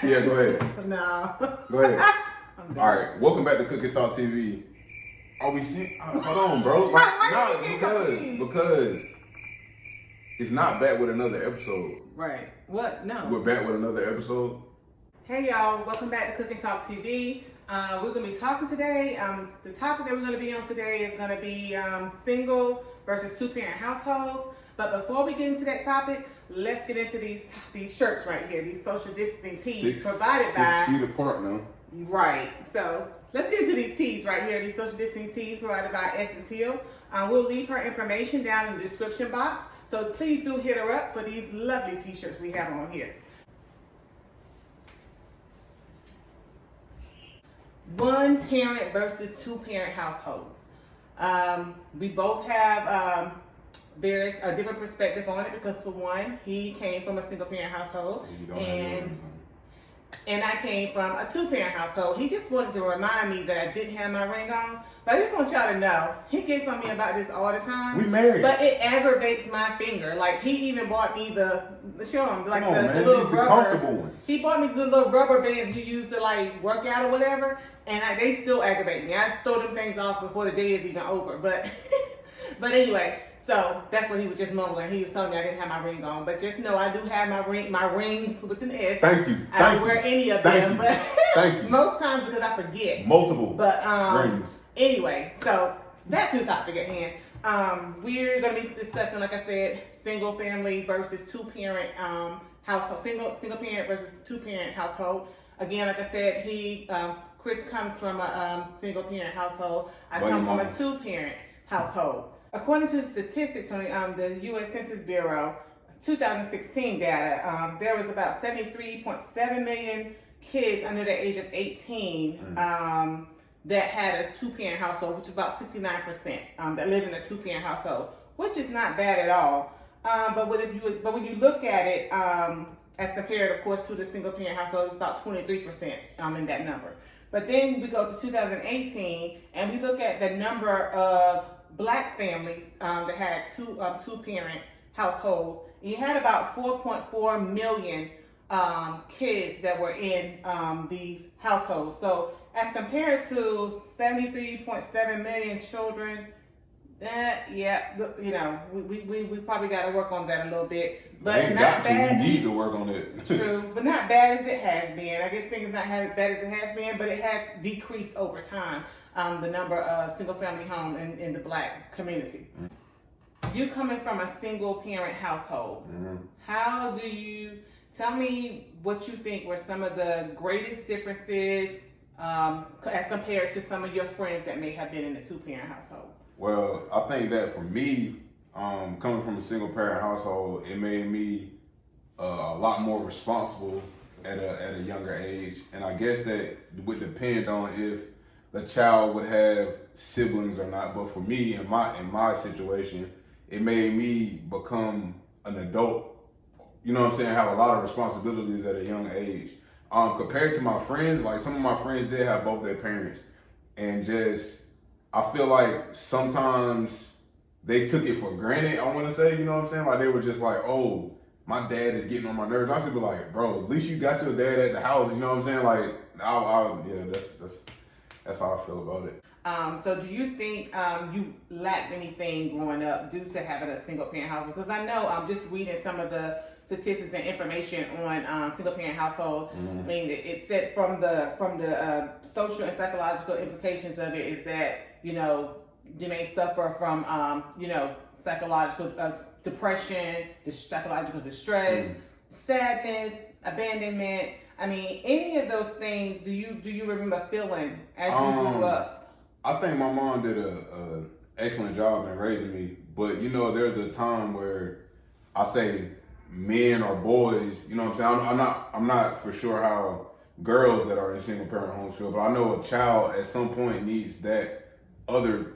Yeah, go ahead. No. Go ahead. All right, welcome back to Cook&TalkTV. Are we seeing? Hold on, bro. Because it's not back with another episode. Right. What? No. We're back with another episode. Hey y'all, welcome back to Cook&TalkTV. We're going to be talking today. The topic that we're going to be on today is going to be single versus two-parent households. But before we get into that topic, let's get into these shirts right here, these social distancing tees provided by 6 feet apart now. Right. So let's get into these tees right here, these social distancing tees provided by EssenesHeel. We'll leave her information down in the description box. So please do hit her up for these lovely t-shirts we have on here. One parent versus two parent households. We both have there's a different perspective on it because for one, he came from a single parent household and I came from a two parent household. He just wanted to remind me that I didn't have my ring on. But I just want y'all to know, he gets on me about this all the time. We married. But it aggravates my finger. Like he even bought me the little the rubber. comfortable ones. He bought me the little rubber bands you use to like work out or whatever. And they still aggravate me. I throw them things off before the day is even over. But anyway, so that's what he was just mumbling. He was telling me I didn't have my ring on. But just know I do have my rings with an S. Thank you. I don't wear any of them. But Thank you. most times because I forget. Multiple rings. Anyway, so back to the topic at hand. We're going to be discussing, like I said, single family versus two-parent household. Single parent versus two-parent household. Again, like I said, Chris comes from a single parent household. I come from a two-parent household. According to statistics from the U.S. Census Bureau, 2016 data, there was about 73.7 million kids under the age of 18 that had a two-parent household, which is about 69% that live in a two-parent household, which is not bad at all. But when you look at it, as compared, of course, to the single-parent household, it's about 23% in that number. But then we go to 2018, and we look at the number of Black families that had two-parent households. You had about 4.4 million kids that were in these households. So as compared to 73.7 million children, we probably got to work on that a little bit. But not bad. We need to work on it. True, but not bad as it has been. I guess things not as bad as it has been, but it has decreased over time. The number of single-family homes in the Black community. You coming from a single-parent household, how do you tell me what you think were some of the greatest differences as compared to some of your friends that may have been in a two-parent household? Well, I think that for me, coming from a single parent household, it made me a lot more responsible at a younger age. And I guess that would depend on if the child would have siblings or not. But for me, in my situation, it made me become an adult. You know what I'm saying? Have a lot of responsibilities at a young age. Compared to my friends, like some of my friends did have both their parents, and just I feel like sometimes they took it for granted, I want to say, you know what I'm saying? Like they were just like, oh, my dad is getting on my nerves. I should be like, bro, at least you got your dad at the house, you know what I'm saying? Like, that's how I feel about it. So do you think you lacked anything growing up due to having a single parent household? Because I know I'm just reading some of the statistics and information on single parent household. I mean, it said from the social and psychological implications of it is that, you may suffer from, psychological depression, psychological distress, sadness, abandonment. I mean, any of those things, do you remember feeling as you grew up? I think my mom did a excellent job in raising me, but there's a time where I say men or boys, you know what I'm saying? I'm not for sure how girls that are in single parent homes feel, but I know a child at some point needs that other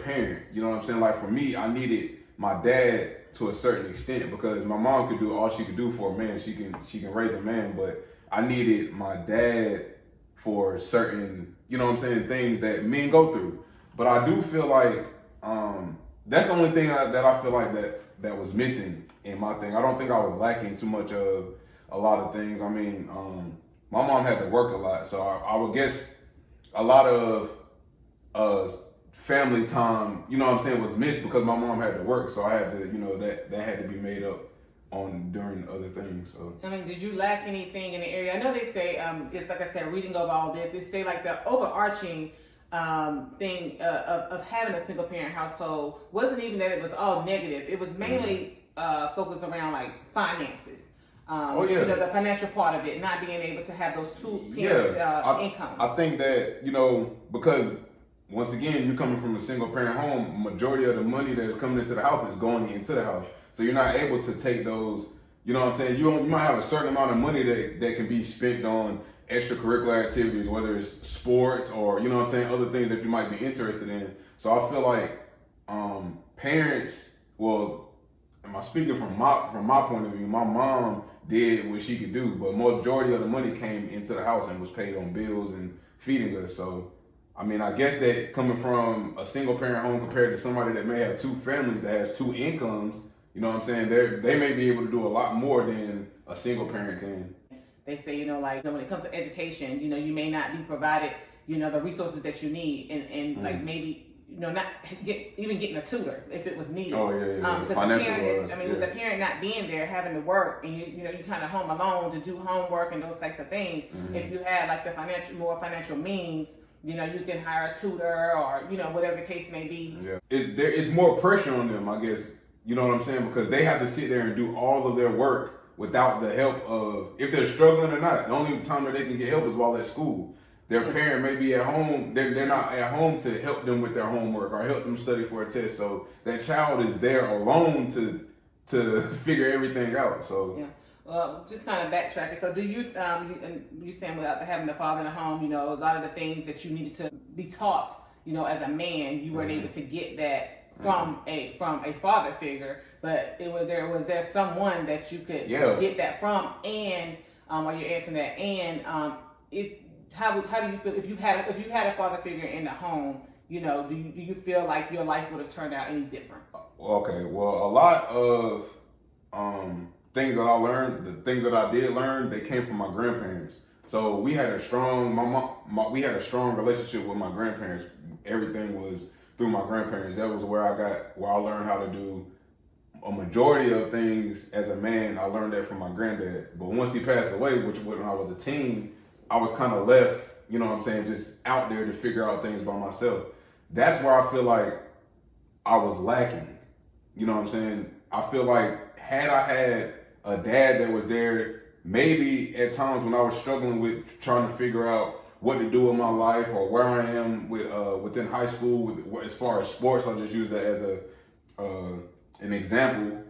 parent, you know what I'm saying? Like for me, I needed my dad to a certain extent because my mom could do all she could do for a man. She can raise a man, but I needed my dad for certain, you know what I'm saying, things that men go through. But I do feel like that's the only thing that I feel like that was missing in my thing. I don't think I was lacking too much of a lot of things. I mean, my mom had to work a lot, so I would guess a lot of family time, you know what I'm saying, was missed because my mom had to work. So I had to, that had to be made up on during other things. So I mean, did you lack anything in the area? I know they say, it's like I said, reading over all this, they say like the overarching thing of having a single parent household wasn't even that it was all negative. It was mainly focused around like finances. The financial part of it, not being able to have those two parent income. I think that, because once again, you're coming from a single parent home, majority of the money that's coming into the house is going into the house. So you're not able to take those, you know what I'm saying? You might have a certain amount of money that can be spent on extracurricular activities, whether it's sports or, you know what I'm saying, other things that you might be interested in. So I feel like parents, well, am I speaking from my point of view, my mom did what she could do, but majority of the money came into the house and was paid on bills and feeding us. So, I mean, I guess that coming from a single parent home compared to somebody that may have two families that has two incomes, you know what I'm saying, they may be able to do a lot more than a single parent can. They say, when it comes to education, you may not be provided, the resources that you need and like maybe, not getting a tutor if it was needed. Oh, yeah. Because the parent with the parent not being there, having to work, and you kind of home alone to do homework and those types of things. Mm-hmm. If you had like the more financial means, you can hire a tutor or whatever the case may be. Yeah, it's more pressure on them, I guess. You know what I'm saying? Because they have to sit there and do all of their work without the help of, if they're struggling or not. The only time that they can get help is while at school. Their parent may be at home, they're not at home to help them with their homework or help them study for a test. So that child is there alone to figure everything out. So yeah. Well, just kind of backtracking. So do you, you saying without having a father in the home, a lot of the things that you needed to be taught, as a man, you weren't able to get that from a father figure, but was there someone that you could get that from? And while you're answering that, and how do you feel if you had a father figure in the home? Do you feel like your life would have turned out any different? Okay, well, a lot of things that I learned, the things that I did learn, they came from my grandparents. So we had a strong we had a strong relationship with my grandparents. Everything was through my grandparents. That was where I learned how to do a majority of things as a man. I learned that from my granddad. But once he passed away, which when I was a teen, I was kind of left, just out there to figure out things by myself. That's where I feel like I was lacking. You know what I'm saying? I feel like had I had a dad that was there, maybe at times when I was struggling with trying to figure out what to do in my life or where I am within high school, as far as sports, I'll just use that as an example.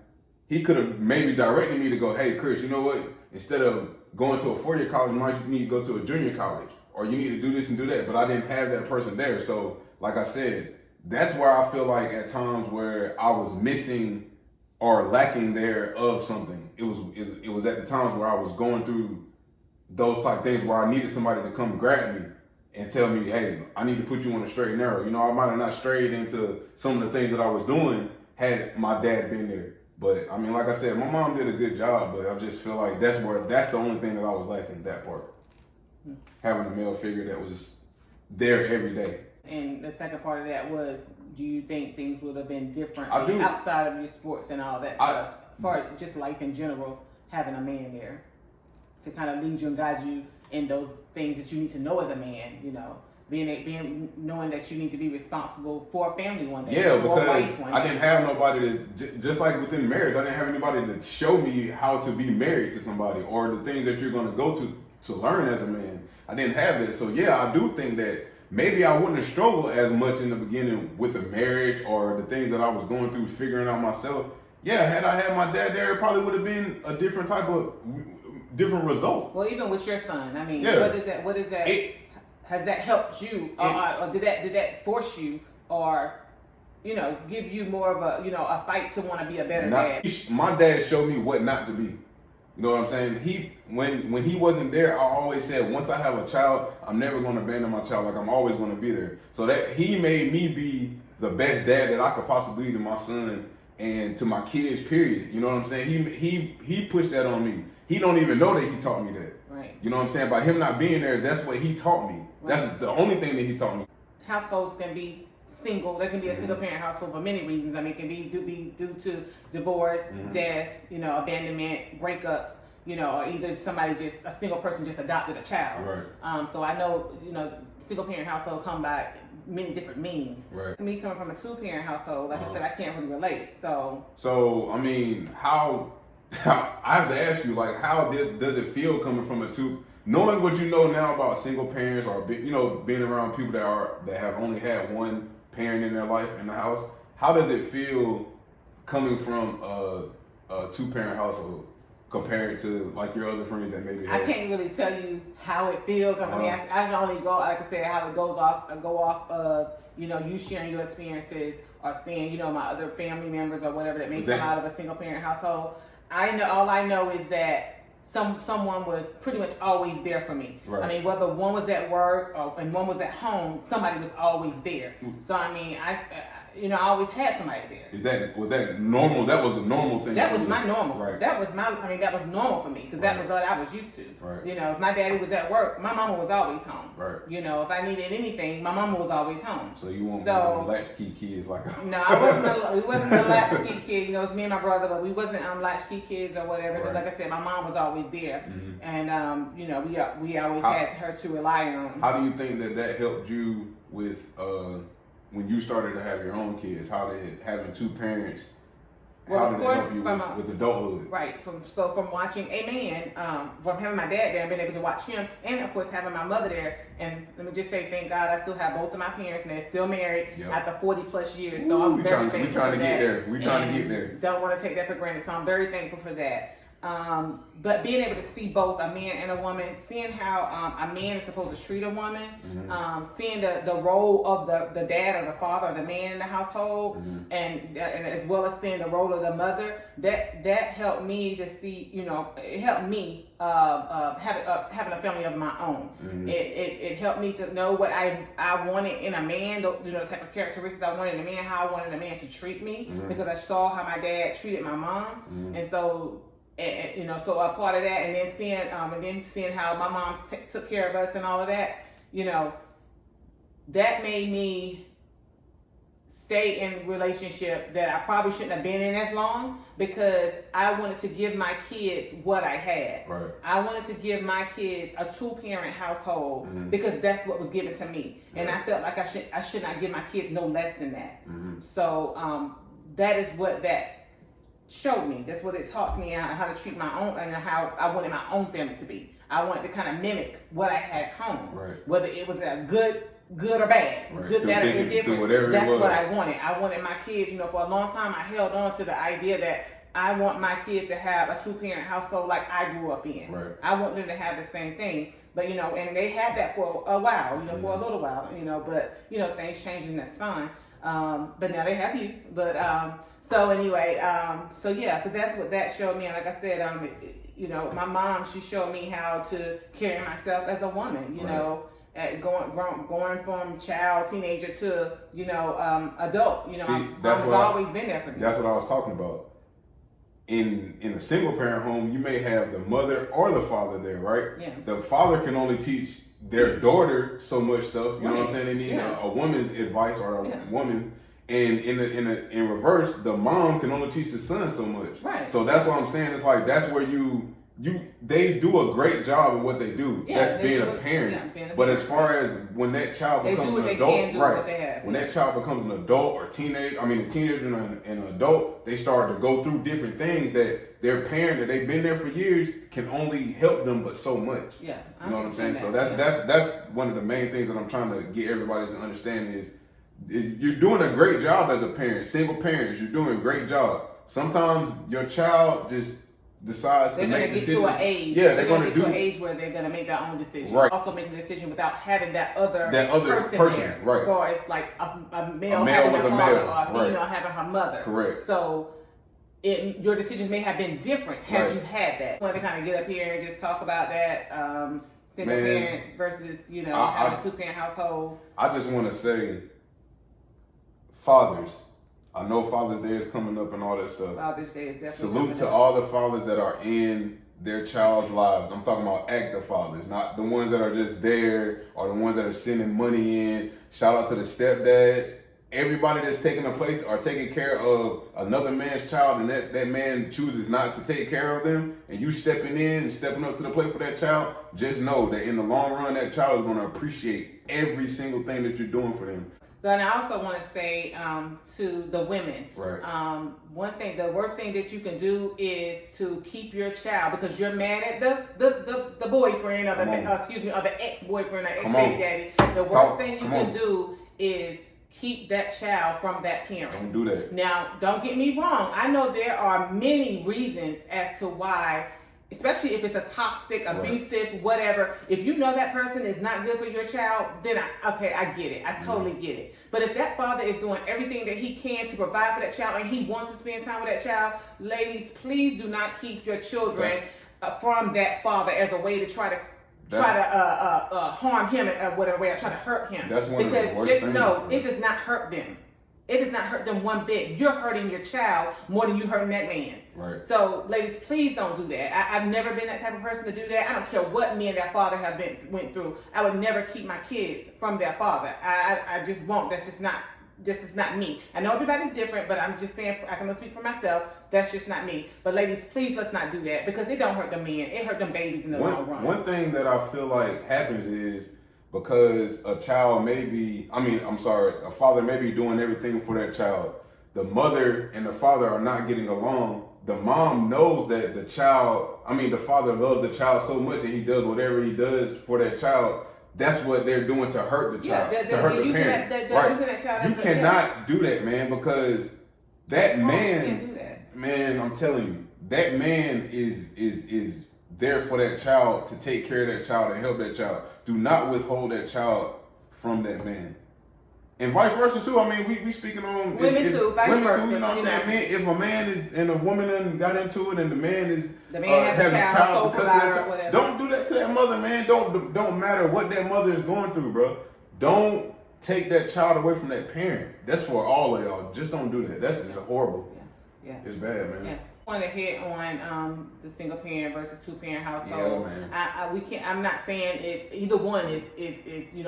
He could have maybe directed me to go, hey, Chris, you know what? Instead of going to a 4-year college, you might need to go to a junior college, or you need to do this and do that. But I didn't have that person there. So like I said, that's where I feel like at times where I was missing or lacking there of something. It was at the times where I was going through those type things where I needed somebody to come grab me and tell me, hey, I need to put you on a straight and narrow. I might have not strayed into some of the things that I was doing had my dad been there. But I mean, like I said, my mom did a good job, but I just feel like that's the only thing that I was lacking, that part. Having a male figure that was there every day. And the second part of that was, do you think things would have been different outside of your sports and all that stuff? For just life in general, having a man there to kind of lead you and guide you in those things that you need to know as a man, being knowing that you need to be responsible for a family one day. Yeah, because I didn't have nobody just like within marriage, I didn't have anybody to show me how to be married to somebody or the things that you're going to go to learn as a man. I didn't have that. So yeah, I do think that maybe I wouldn't have struggled as much in the beginning with the marriage or the things that I was going through figuring out myself. Yeah, had I had my dad there, it probably would have been a different different result. Well, even with your son, I mean, what is that? Has that helped you, or did that force you, or give you more of a fight to want to be a better dad? My dad showed me what not to be. You know what I'm saying? When he wasn't there, I always said, once I have a child, I'm never going to abandon my child. Like, I'm always going to be there. So that he made me be the best dad that I could possibly be to my son and to my kids, period. You know what I'm saying? He pushed that on me. he don't even know that he taught me that. Right. You know what I'm saying? By him not being there, that's what he taught me. Right. That's the only thing that he taught me. Households can be single. They can be a single parent household for many reasons. I mean, it can be due to divorce, death, abandonment, breakups, or either a single person just adopted a child. Right. So I know, single parent household come by many different means. Right. Me coming from a 2-parent household, like I said, I can't really relate. So I mean, how I have to ask you, like, how does it feel coming from a knowing what you know now about single parents, or being around people that have only had one parent in their life in the house? How does it feel coming from a 2-parent household compared to like your other friends that maybe have? I can't really tell you how it feels because I can only go, like I said, how it go off of you sharing your experiences or seeing my other family members or whatever that may come out of a single parent household. All I know is that someone was pretty much always there for me. Right. I mean, whether one was at work and one was at home, somebody was always there. So I mean, I always had somebody there. Was that normal? That was a normal thing. That was my normal. Right. That was normal for me because that was what I was used to. Right. If my daddy was at work, my mama was always home. Right. If I needed anything, my mama was always home. So you weren't one of the latchkey kids like a... No, we wasn't the latchkey kid. It was me and my brother, but we wasn't latchkey kids or whatever. Because like I said, my mom was always there, and we always had her to rely on. How do you think that helped you with when you started to have your own kids? How did having 2 parents? How did it help you with adulthood? Right. From watching a man, from having my dad there and being able to watch him, and of course having my mother there. And let me just say, thank God I still have both of my parents, and they're still married after 40 plus years. So I'm very thankful. We're trying to get there. We're trying to get there. Don't want to take that for granted. So I'm very thankful for that. But being able to see both a man and a woman, seeing how a man is supposed to treat a woman, seeing the role of the dad or the father or the man in the household, and as well as seeing the role of the mother, that helped me to see, it helped me having a family of my own. It helped me to know what I wanted in a man, the type of characteristics I wanted in a man, how I wanted a man to treat me, because I saw how my dad treated my mom, and so. So a part of that, and then seeing how my mom took care of us and all of that, that made me stay in a relationship that I probably shouldn't have been in as long, because I wanted to give my kids what I had. Right. I wanted to give my kids a 2-parent household because that's what was given to me, and I felt like I should not give my kids no less than that. So that is what that showed me. That's what it taught me how to treat my own and how I wanted my own family to be. I wanted to kind of mimic what I had at home, whether it was a good or bad, good, bad, or indifferent. That's what I wanted. I wanted my kids. For a long time, I held on to the idea that I want my kids to have a 2-parent household like I grew up in. Right. I want them to have the same thing. But and they had that for a while, for a little while, but things change and that's fine. But now they have you. But so anyway, so that's what that showed me. And like I said, my mom, she showed me how to carry myself as a woman, at going from child, teenager to, adult. My mom has always been there for me. That's what I was talking about. In a single parent home, you may have the mother or the father there, right? Yeah. The father can only teach their daughter so much stuff. You know what I'm saying? They need a woman's advice or a woman. And in reverse, the mom can only teach the son so much. Right. So that's what I'm saying. It's like that's where they do a great job of what they do. That's being a parent. But as far as when that child becomes an adult, when that child becomes an adult or a teenager and an adult, they start to go through different things that their parent that they've been there for years can only help them but so much. Yeah. You know what I'm saying? So that's one of the main things that I'm trying to get everybody to understand is you're doing a great job as a parent. Single parents, you're doing a great job. Sometimes your child just decides to make decisions. They're going to get to an age. Yeah, they're going to to an age where they're going to make their own decision. Right. Also making a decision without having that other person there. Right. Or it's like a male having with a father, male, or a female having her mother. Correct. So your decisions may have been different had you had that. I want to kind of get up here and just talk about that. Single parent versus, having a 2-parent household. I just want to say, fathers, I know Father's Day is coming up and all that stuff. Father's Day is definitely salute to all the fathers that are in their child's lives. I'm talking about active fathers, not the ones that are just there or the ones that are sending money in. Shout out to the stepdads. Everybody that's taking a place or taking care of another man's child, and that man chooses not to take care of them, and you stepping in and stepping up to the plate for that child, just know that in the long run, that child is going to appreciate every single thing that you're doing for them. So, and I also want to say to the women, right. One thing, the worst thing that you can do is to keep your child because you're mad at the boyfriend or the ex-boyfriend or ex-baby daddy. The worst thing you can do is keep that child from that parent. Don't do that. Now, don't get me wrong. I know there are many reasons as to why, especially if it's a toxic, abusive, whatever. If you know that person is not good for your child, then I get it. I totally get it. But if that father is doing everything that he can to provide for that child and he wants to spend time with that child, ladies, please do not keep your children from that father as a way to try to harm him in whatever way, or try to hurt him. That's one because of the worst just things, know it does not hurt them. It does not hurt them one bit. You're hurting your child more than you hurting that man. Right. So, ladies, please don't do that. I've never been that type of person to do that. I don't care what me and that father went through. I would never keep my kids from their father. I just won't. That's just not. This is not me. I know everybody's different, but I'm just saying I can only speak for myself. That's just not me. But ladies, please let's not do that because it don't hurt the men. It hurt them babies in the long run. One thing that I feel like happens is because a child a father may be doing everything for that child. The mother and the father are not getting along. The mom knows that the father loves the child so much and he does whatever he does for that child. That's what they're doing to hurt the child, to hurt the parent. You cannot do that, man, because that man, I'm telling you, that man is there for that child to take care of that child and help that child. Do not withhold that child from that man. And vice versa too. I mean, we speaking on women too, vice versa. You know what I'm saying? Man, if a man is and a woman got into it, and the man has a child because of that child, don't do that to that mother, man. Don't matter what that mother is going through, bro. Don't take that child away from that parent. That's for all of y'all. Just don't do that. That's just horrible. Yeah. It's bad, man. Yeah. I want to hit on the single parent versus two parent household. Yeah, man. I'm not saying either one is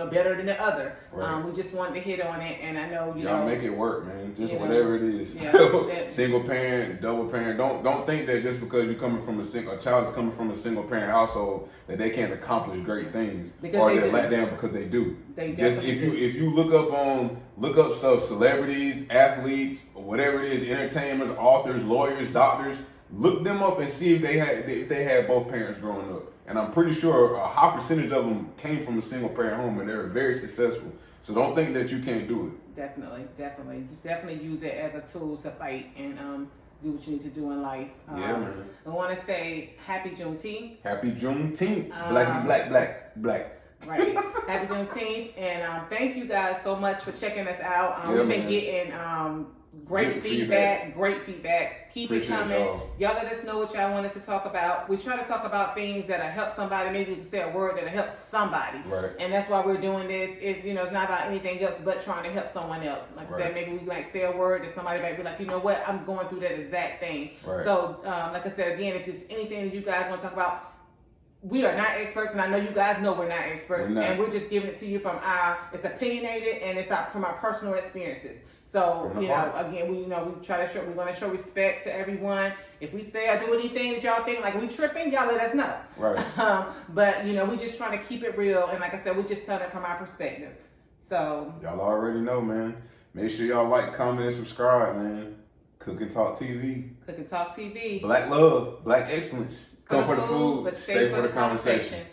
better than the other. Right. We just wanted to hit on it, and I know y'all make it work, man. Just whatever it is. Yeah, single parent, double parent. Don't think that just because you're coming from a child is coming from a single parent household that they can't accomplish great things or they're let down because they do. They just if you look up stuff, celebrities, athletes, whatever it is, entertainers, authors, lawyers, doctors, look them up and see if they had both parents growing up. And I'm pretty sure a high percentage of them came from a single parent home and they're very successful. So don't think that you can't do it. Definitely use it as a tool to fight and do what you need to do in life. Man. I want to say Happy Juneteenth. Happy Juneteenth. Black. Right. Happy Juneteenth. And thank you guys so much for checking us out. We've been getting great feedback. Keep it coming. Y'all let us know what y'all want us to talk about. We try to talk about things that'll help somebody. Maybe we can say a word that'll help somebody. Right. And that's why we're doing this. It's not about anything else but trying to help someone else. Like I said, maybe we might say a word that somebody might be like, you know what, I'm going through that exact thing. Right. So, like I said, again, if there's anything that you guys want to talk about, we are not experts, and I know you guys know we're not experts, and we're just giving it to you from it's opinionated and it's from our personal experiences. So, again, we try to we're going to show respect to everyone. If we say or do anything that y'all think like we tripping, y'all let us know. Right. But, we just trying to keep it real. And like I said, we just tell it from our perspective. So. Y'all already know, man. Make sure y'all like, comment, and subscribe, man. Cook&TalkTV. Cook&TalkTV. Black love, black excellence. Come for the food, but stay for the conversation.